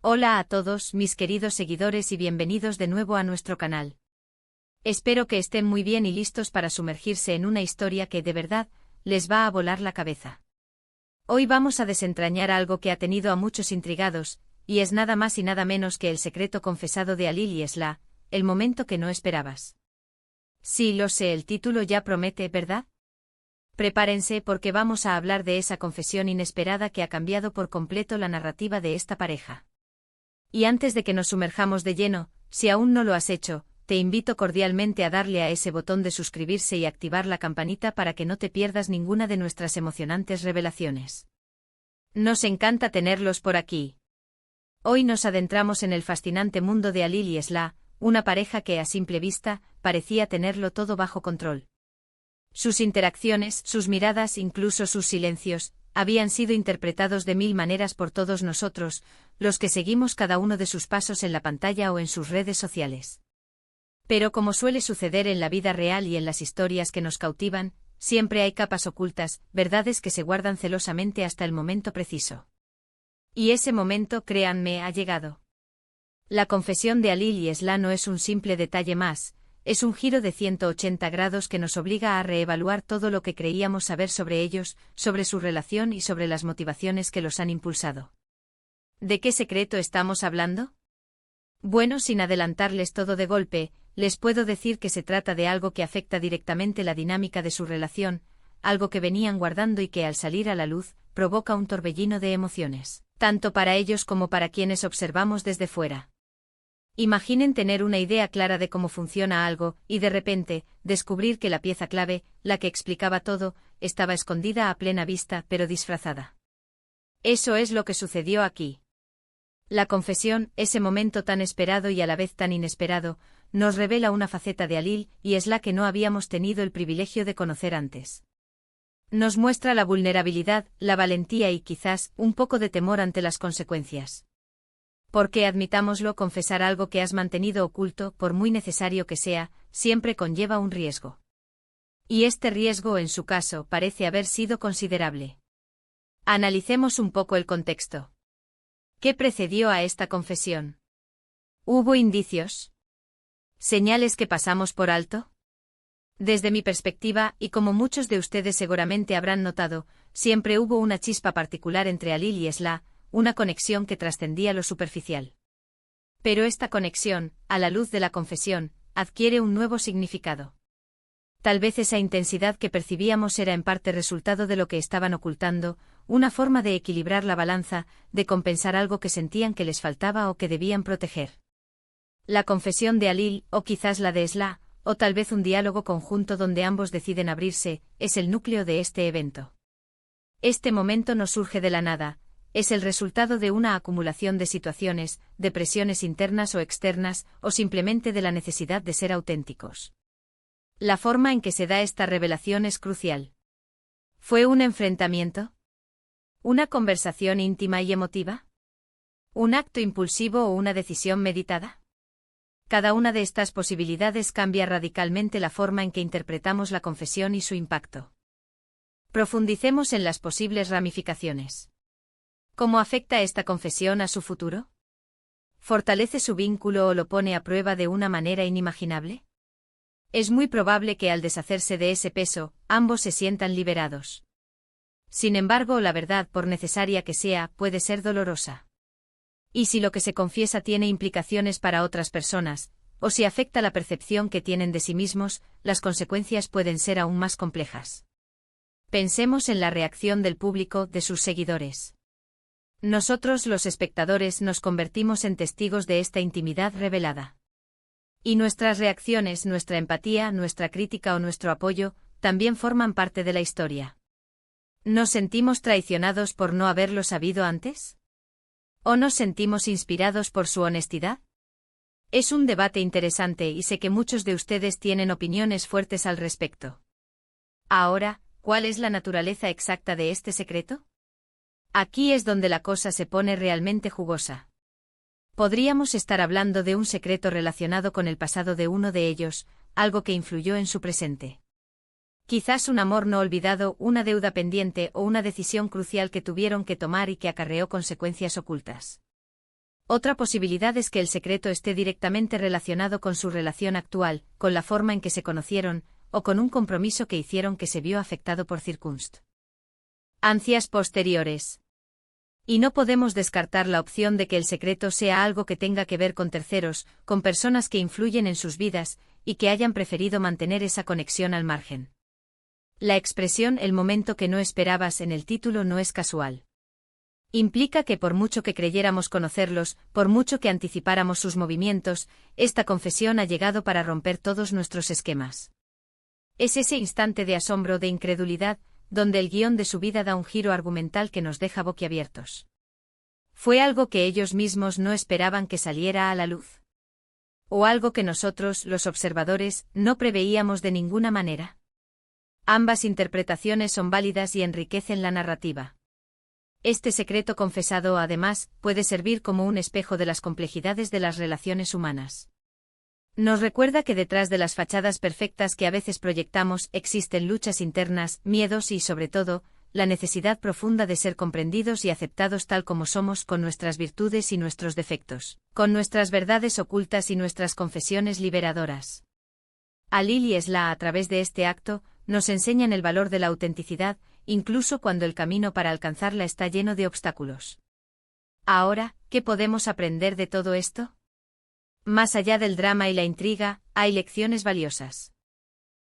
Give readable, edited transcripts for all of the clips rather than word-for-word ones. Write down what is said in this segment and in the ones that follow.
Hola a todos mis queridos seguidores y bienvenidos de nuevo a nuestro canal. Espero que estén muy bien y listos para sumergirse en una historia que de verdad les va a volar la cabeza. Hoy vamos a desentrañar algo que ha tenido a muchos intrigados, y es nada más y nada menos que el secreto confesado de Alil y Esla, el momento que no esperabas. Sí, lo sé, el título ya promete, ¿verdad? Prepárense porque vamos a hablar de esa confesión inesperada que ha cambiado por completo la narrativa de esta pareja. Y antes de que nos sumerjamos de lleno, si aún no lo has hecho, te invito cordialmente a darle a ese botón de suscribirse y activar la campanita para que no te pierdas ninguna de nuestras emocionantes revelaciones. Nos encanta tenerlos por aquí. Hoy nos adentramos en el fascinante mundo de Alil y Esla, una pareja que a simple vista parecía tenerlo todo bajo control. Sus interacciones, sus miradas, incluso sus silencios, habían sido interpretados de mil maneras por todos nosotros, los que seguimos cada uno de sus pasos en la pantalla o en sus redes sociales. Pero como suele suceder en la vida real y en las historias que nos cautivan, siempre hay capas ocultas, verdades que se guardan celosamente hasta el momento preciso. Y ese momento, créanme, ha llegado. La confesión de Alil y Esla no es un simple detalle más, es un giro de 180 grados que nos obliga a reevaluar todo lo que creíamos saber sobre ellos, sobre su relación y sobre las motivaciones que los han impulsado. ¿De qué secreto estamos hablando? Bueno, sin adelantarles todo de golpe, les puedo decir que se trata de algo que afecta directamente la dinámica de su relación, algo que venían guardando y que al salir a la luz, provoca un torbellino de emociones, tanto para ellos como para quienes observamos desde fuera. Imaginen tener una idea clara de cómo funciona algo, y de repente, descubrir que la pieza clave, la que explicaba todo, estaba escondida a plena vista pero disfrazada. Eso es lo que sucedió aquí. La confesión, ese momento tan esperado y a la vez tan inesperado, nos revela una faceta de Alil y Esla que no habíamos tenido el privilegio de conocer antes. Nos muestra la vulnerabilidad, la valentía y quizás un poco de temor ante las consecuencias. Porque admitámoslo, confesar algo que has mantenido oculto, por muy necesario que sea, siempre conlleva un riesgo. Y este riesgo, en su caso, parece haber sido considerable. Analicemos un poco el contexto. ¿Qué precedió a esta confesión? ¿Hubo indicios? ¿Señales que pasamos por alto? Desde mi perspectiva, y como muchos de ustedes seguramente habrán notado, siempre hubo una chispa particular entre Alil y Esla, una conexión que trascendía lo superficial. Pero esta conexión, a la luz de la confesión, adquiere un nuevo significado. Tal vez esa intensidad que percibíamos era en parte resultado de lo que estaban ocultando, una forma de equilibrar la balanza, de compensar algo que sentían que les faltaba o que debían proteger. La confesión de Alil, o quizás la de Esla, o tal vez un diálogo conjunto donde ambos deciden abrirse, es el núcleo de este evento. Este momento no surge de la nada. Es el resultado de una acumulación de situaciones, de presiones internas o externas, o simplemente de la necesidad de ser auténticos. La forma en que se da esta revelación es crucial. ¿Fue un enfrentamiento? ¿Una conversación íntima y emotiva? ¿Un acto impulsivo o una decisión meditada? Cada una de estas posibilidades cambia radicalmente la forma en que interpretamos la confesión y su impacto. Profundicemos en las posibles ramificaciones. ¿Cómo afecta esta confesión a su futuro? ¿Fortalece su vínculo o lo pone a prueba de una manera inimaginable? Es muy probable que al deshacerse de ese peso, ambos se sientan liberados. Sin embargo, la verdad, por necesaria que sea, puede ser dolorosa. Y si lo que se confiesa tiene implicaciones para otras personas, o si afecta la percepción que tienen de sí mismos, las consecuencias pueden ser aún más complejas. Pensemos en la reacción del público, de sus seguidores. Nosotros, los espectadores, nos convertimos en testigos de esta intimidad revelada. Y nuestras reacciones, nuestra empatía, nuestra crítica o nuestro apoyo, también forman parte de la historia. ¿Nos sentimos traicionados por no haberlo sabido antes? ¿O nos sentimos inspirados por su honestidad? Es un debate interesante y sé que muchos de ustedes tienen opiniones fuertes al respecto. Ahora, ¿cuál es la naturaleza exacta de este secreto? Aquí es donde la cosa se pone realmente jugosa. Podríamos estar hablando de un secreto relacionado con el pasado de uno de ellos, algo que influyó en su presente. Quizás un amor no olvidado, una deuda pendiente o una decisión crucial que tuvieron que tomar y que acarreó consecuencias ocultas. Otra posibilidad es que el secreto esté directamente relacionado con su relación actual, con la forma en que se conocieron, o con un compromiso que hicieron que se vio afectado por circunstancias posteriores. Y no podemos descartar la opción de que el secreto sea algo que tenga que ver con terceros, con personas que influyen en sus vidas, y que hayan preferido mantener esa conexión al margen. La expresión "el momento que no esperabas" en el título no es casual. Implica que por mucho que creyéramos conocerlos, por mucho que anticipáramos sus movimientos, esta confesión ha llegado para romper todos nuestros esquemas. Es ese instante de asombro, de incredulidad, donde el guión de su vida da un giro argumental que nos deja boquiabiertos. Fue algo que ellos mismos no esperaban que saliera a la luz. O algo que nosotros, los observadores, no preveíamos de ninguna manera. Ambas interpretaciones son válidas y enriquecen la narrativa. Este secreto confesado, además, puede servir como un espejo de las complejidades de las relaciones humanas. Nos recuerda que detrás de las fachadas perfectas que a veces proyectamos existen luchas internas, miedos y, sobre todo, la necesidad profunda de ser comprendidos y aceptados tal como somos, con nuestras virtudes y nuestros defectos, con nuestras verdades ocultas y nuestras confesiones liberadoras. Alil y Esla, a través de este acto, nos enseñan el valor de la autenticidad, incluso cuando el camino para alcanzarla está lleno de obstáculos. Ahora, ¿qué podemos aprender de todo esto? Más allá del drama y la intriga, hay lecciones valiosas.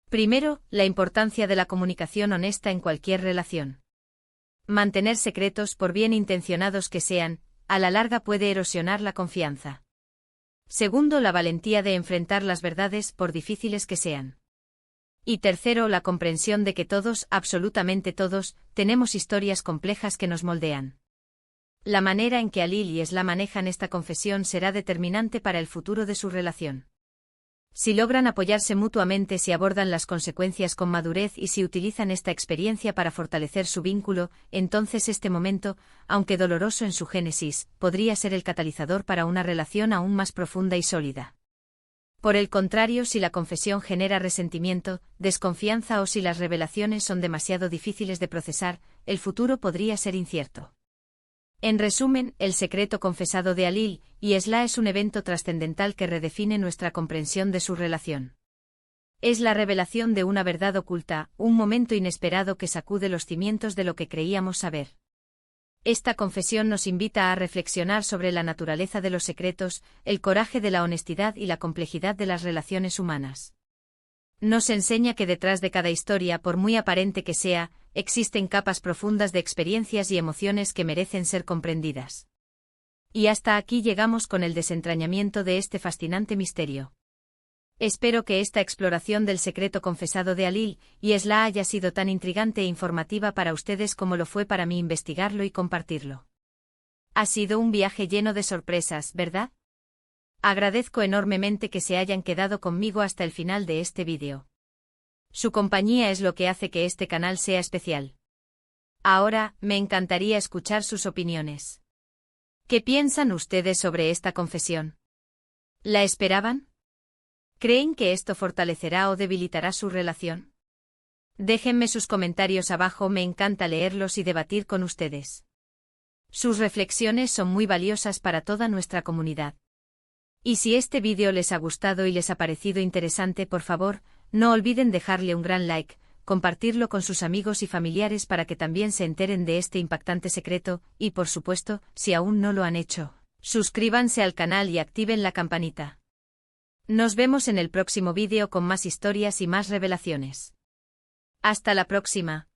Primero, la importancia de la comunicación honesta en cualquier relación. Mantener secretos, por bien intencionados que sean, a la larga puede erosionar la confianza. Segundo, la valentía de enfrentar las verdades, por difíciles que sean. Y tercero, la comprensión de que todos, absolutamente todos, tenemos historias complejas que nos moldean. La manera en que Alil y Esla manejan esta confesión será determinante para el futuro de su relación. Si logran apoyarse mutuamente, si abordan las consecuencias con madurez y si utilizan esta experiencia para fortalecer su vínculo, entonces este momento, aunque doloroso en su génesis, podría ser el catalizador para una relación aún más profunda y sólida. Por el contrario, si la confesión genera resentimiento, desconfianza o si las revelaciones son demasiado difíciles de procesar, el futuro podría ser incierto. En resumen, el secreto confesado de Alil y Esla es un evento trascendental que redefine nuestra comprensión de su relación. Es la revelación de una verdad oculta, un momento inesperado que sacude los cimientos de lo que creíamos saber. Esta confesión nos invita a reflexionar sobre la naturaleza de los secretos, el coraje de la honestidad y la complejidad de las relaciones humanas. Nos enseña que detrás de cada historia, por muy aparente que sea, existen capas profundas de experiencias y emociones que merecen ser comprendidas. Y hasta aquí llegamos con el desentrañamiento de este fascinante misterio. Espero que esta exploración del secreto confesado de Alil y Esla haya sido tan intrigante e informativa para ustedes como lo fue para mí investigarlo y compartirlo. Ha sido un viaje lleno de sorpresas, ¿verdad? Agradezco enormemente que se hayan quedado conmigo hasta el final de este vídeo. Su compañía es lo que hace que este canal sea especial. Ahora, me encantaría escuchar sus opiniones. ¿Qué piensan ustedes sobre esta confesión? ¿La esperaban? ¿Creen que esto fortalecerá o debilitará su relación? Déjenme sus comentarios abajo, me encanta leerlos y debatir con ustedes. Sus reflexiones son muy valiosas para toda nuestra comunidad. Y si este vídeo les ha gustado y les ha parecido interesante, por favor, no olviden dejarle un gran like, compartirlo con sus amigos y familiares para que también se enteren de este impactante secreto, y por supuesto, si aún no lo han hecho, suscríbanse al canal y activen la campanita. Nos vemos en el próximo vídeo con más historias y más revelaciones. Hasta la próxima.